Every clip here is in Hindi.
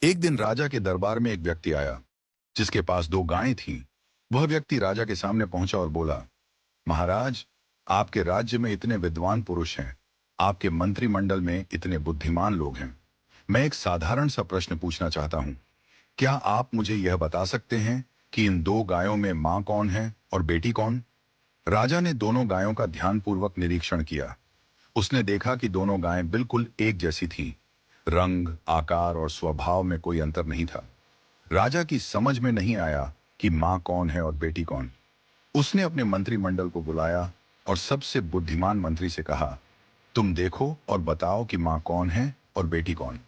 एक दिन राजा के दरबार में एक व्यक्ति आया जिसके पास दो गायें थीं। वह व्यक्ति राजा के सामने पहुंचा और बोला, महाराज, आपके राज्य में इतने विद्वान पुरुष हैं, आपके मंत्रिमंडल में इतने बुद्धिमान लोग हैं। मैं एक साधारण सा प्रश्न पूछना चाहता हूं। क्या आप मुझे यह बता सकते हैं कि इन दो गायों में मां कौन है और बेटी कौन? राजा ने दोनों गायों का ध्यानपूर्वक निरीक्षण किया। उसने देखा कि दोनों गायें बिल्कुल एक जैसी थीं। रंग, आकार और स्वभाव में कोई अंतर नहीं था। राजा की समझ में नहीं आया कि मां कौन है और बेटी कौन। उसने अपने मंत्रिमंडल को बुलाया और सबसे बुद्धिमान मंत्री से कहा, तुम देखो और बताओ कि मां कौन है और बेटी कौन।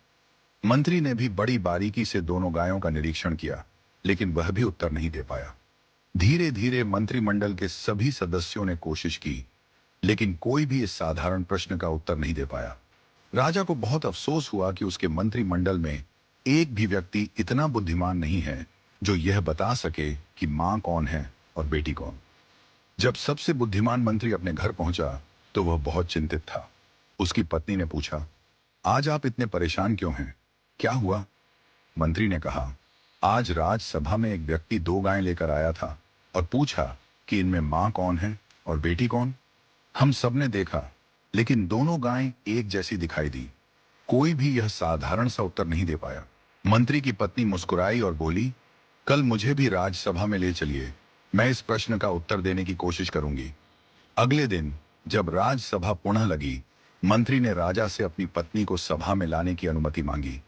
मंत्री ने भी बड़ी बारीकी से दोनों गायों का निरीक्षण किया, लेकिन वह भी उत्तर नहीं दे पाया। धीरे धीरे मंत्रिमंडल के सभी सदस्यों ने कोशिश की, लेकिन कोई भी इस साधारण प्रश्न का उत्तर नहीं दे पाया। राजा को बहुत अफसोस हुआ कि उसके मंत्रिमंडल में एक भी व्यक्ति इतना बुद्धिमान नहीं है जो यह बता सके कि मां कौन है और बेटी कौन। जब सबसे बुद्धिमान मंत्री अपने घर पहुंचा तो वह बहुत चिंतित था। उसकी पत्नी ने पूछा, आज आप इतने परेशान क्यों हैं? क्या हुआ? मंत्री ने कहा, आज राजसभा में एक व्यक्ति दो गायें लेकर आया था और पूछा कि इनमें मां कौन है और बेटी कौन। हम सबने देखा, लेकिन दोनों गायें एक जैसी दिखाई दी। कोई भी यह साधारण सा उत्तर नहीं दे पाया। मंत्री की पत्नी मुस्कुराई और बोली, कल मुझे भी राज्यसभा में ले चलिए, मैं इस प्रश्न का उत्तर देने की कोशिश करूंगी। अगले दिन जब राज्यसभा पुनः लगी, मंत्री ने राजा से अपनी पत्नी को सभा में लाने की अनुमति मांगी।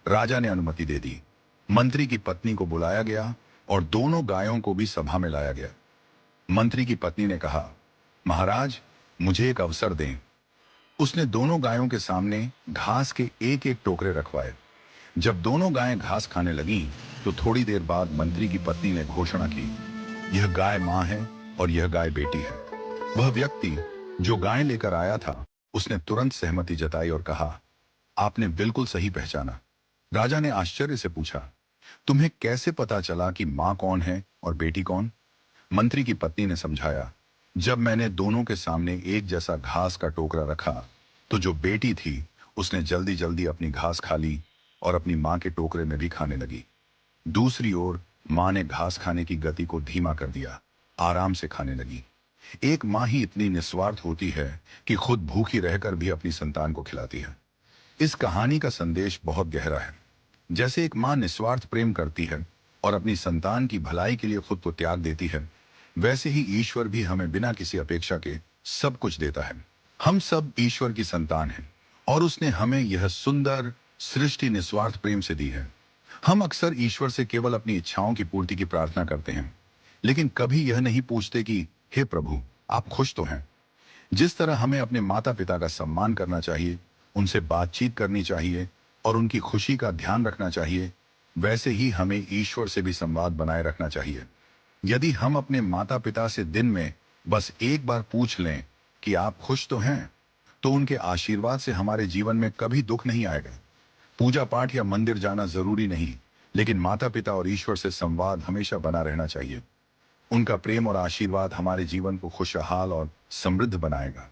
राजा ने अनुमति दे दी। मंत्री की पत्नी को बुलाया गया और दोनों गायों को भी सभा में लाया गया। मंत्री की पत्नी ने कहा, महाराज, मुझे एक अवसर दें। उसने दोनों गायों के सामने घास के एक एक टोकरे रखवाए। जब दोनों गायें घास खाने लगीं, तो थोड़ी देर बाद मंत्री की पत्नी ने घोषणा की, यह गाय मां है और यह गाय बेटी है। वह व्यक्ति जो गायें लेकर आया था, उसने तुरंत सहमति जताई और कहा, आपने बिल्कुल सही पहचाना। राजा ने आश्चर्य से पूछा, तुम्हें कैसे पता चला कि मां कौन है और बेटी कौन? मंत्री की पत्नी ने समझाया, जब मैंने दोनों के सामने एक जैसा घास का टोकरा रखा, तो जो बेटी थी उसने जल्दी जल्दी अपनी घास खा ली और अपनी मां के टोकरे में भी खाने लगी। दूसरी ओर मां ने घास खाने की गति को धीमा कर दिया, आराम से खाने लगी। एक मां ही इतनी निस्वार्थ होती है कि खुद भूखी रहकर भी अपनी संतान को खिलाती है। इस कहानी का संदेश बहुत गहरा है। जैसे एक मां निस्वार्थ प्रेम करती है और अपनी संतान की भलाई के लिए खुद को त्याग देती है, वैसे ही ईश्वर भी हमें बिना किसी अपेक्षा के सब कुछ देता है। हम सब ईश्वर की संतान हैं और उसने हमें यह सुंदर सृष्टि निस्वार्थ प्रेम से दी है। हम अक्सर ईश्वर से केवल अपनी इच्छाओं की पूर्ति की प्रार्थना करते हैं, लेकिन कभी यह नहीं पूछते कि हे प्रभु, आप खुश तो हैं? जिस तरह हमें अपने माता पिता का सम्मान करना चाहिए, उनसे बातचीत करनी चाहिए और उनकी खुशी का ध्यान रखना चाहिए, वैसे ही हमें ईश्वर से भी संवाद बनाए रखना चाहिए। यदि हम अपने माता पिता से दिन में बस एक बार पूछ लें कि आप खुश तो हैं, तो उनके आशीर्वाद से हमारे जीवन में कभी दुख नहीं आएगा। पूजा पाठ या मंदिर जाना जरूरी नहीं, लेकिन माता पिता और ईश्वर से संवाद हमेशा बना रहना चाहिए। उनका प्रेम और आशीर्वाद हमारे जीवन को खुशहाल और समृद्ध बनाएगा।